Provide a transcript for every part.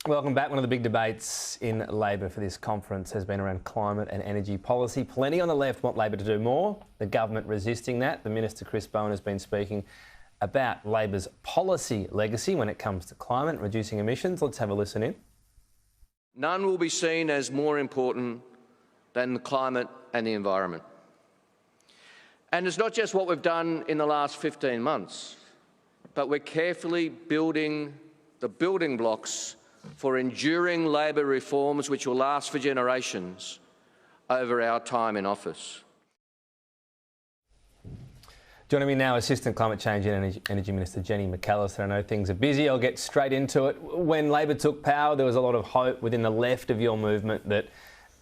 Welcome back. One of the big debates in Labor for this conference has been around climate and energy policy. Plenty on the left want Labor to do more. The government resisting that. The Minister, Chris Bowen, has been speaking about Labor's policy legacy when it comes to climate, reducing emissions. Let's have a listen in. None will be seen as more important than the climate and the environment. And it's not just what we've done in the last 15 months, but we're carefully building the building blocks for enduring Labor reforms which will last for generations over our time in office. Joining me now, Assistant Climate Change and Energy Minister Jenny McAllister. I know things are busy. I'll get straight into it. When Labor took power, there was a lot of hope within the left of your movement that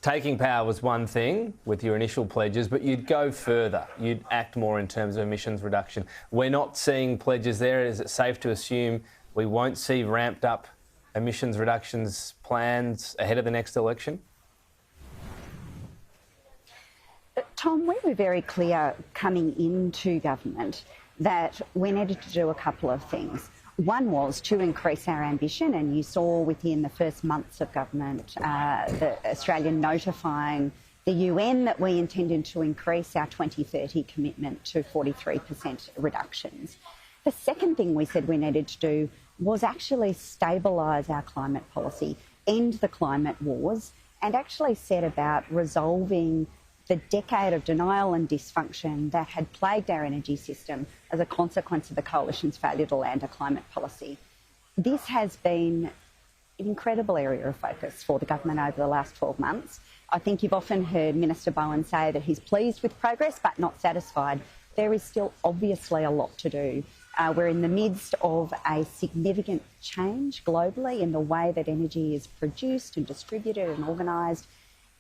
taking power was one thing with your initial pledges, but you'd go further. You'd act more in terms of emissions reduction. We're not seeing pledges there. Is it safe to assume we won't see ramped up emissions reductions plans ahead of the next election? Tom, we were very clear coming into government that we needed to do a couple of things. One was to increase our ambition, and you saw within the first months of government Australia notifying the UN that we intended to increase our 2030 commitment to 43% reductions. The second thing we said we needed to do was actually stabilise our climate policy, end the climate wars, and actually set about resolving the decade of denial and dysfunction that had plagued our energy system as a consequence of the Coalition's failure to land a climate policy. This has been an incredible area of focus for the government over the last 12 months. I think you've often heard Minister Bowen say that he's pleased with progress but not satisfied. There is still obviously a lot to do. We're in the midst of a significant change globally in the way that energy is produced and distributed and organised.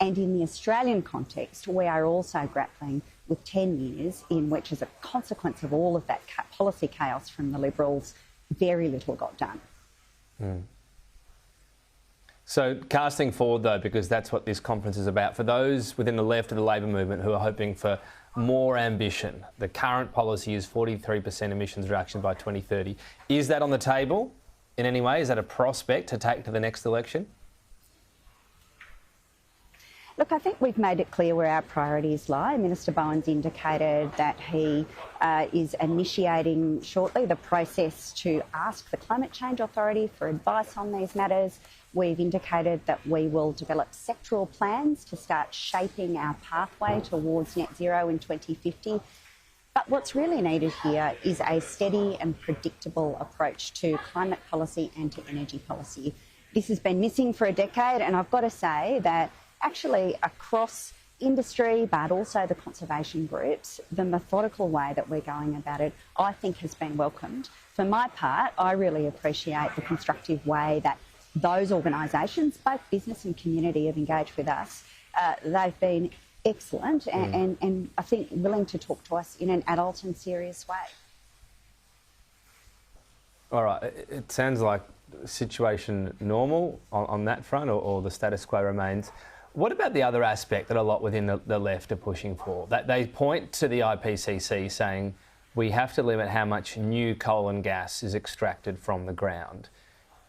And in the Australian context, we are also grappling with 10 years in which, as a consequence of all of that policy chaos from the Liberals, very little got done. So casting forward, though, because that's what this conference is about, for those within the left of the Labor movement who are hoping for more ambition, the current policy is 43% emissions reduction by 2030. Is that on the table in any way? Is that a prospect to take to the next election? Look, I think we've made it clear where our priorities lie. Minister Bowen's indicated that he is initiating shortly the process to ask the Climate Change Authority for advice on these matters. We've indicated that we will develop sectoral plans to start shaping our pathway towards net zero in 2050. But what's really needed here is a steady and predictable approach to climate policy and to energy policy. This has been missing for a decade, and I've got to say that actually across industry, but also the conservation groups, the methodical way that we're going about it, I think, has been welcomed. For my part, I really appreciate the constructive way that those organisations, both business and community, have engaged with us. They've been excellent and I think willing to talk to us in an adult and serious way. All right, it sounds like situation normal on that front, or the status quo remains. What about the other aspect that a lot within the left are pushing for? That they point to the IPCC saying we have to limit how much new coal and gas is extracted from the ground.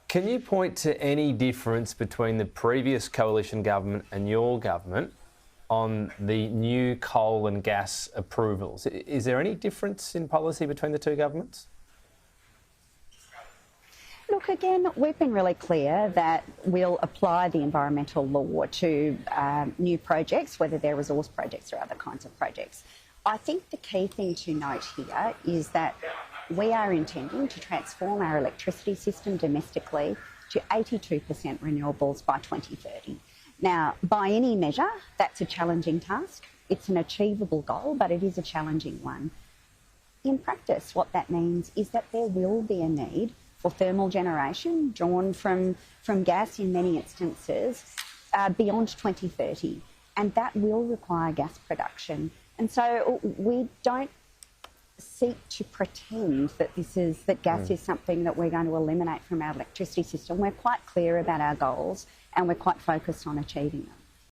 Can you point to any difference between the previous coalition government and your government on the new coal and gas approvals? Is there any difference in policy between the two governments? Look, again, we've been really clear that we'll apply the environmental law to new projects, whether they're resource projects or other kinds of projects. I think the key thing to note here is that we are intending to transform our electricity system domestically to 82% renewables by 2030. Now, by any measure, that's a challenging task. It's an achievable goal, but it is a challenging one. In practice, what that means is that there will be a need for thermal generation drawn from gas in many instances beyond 2030, and that will require gas production. And so we don't seek to pretend that gas is something that we're going to eliminate from our electricity system. We're quite clear about our goals and we're quite focused on achieving them.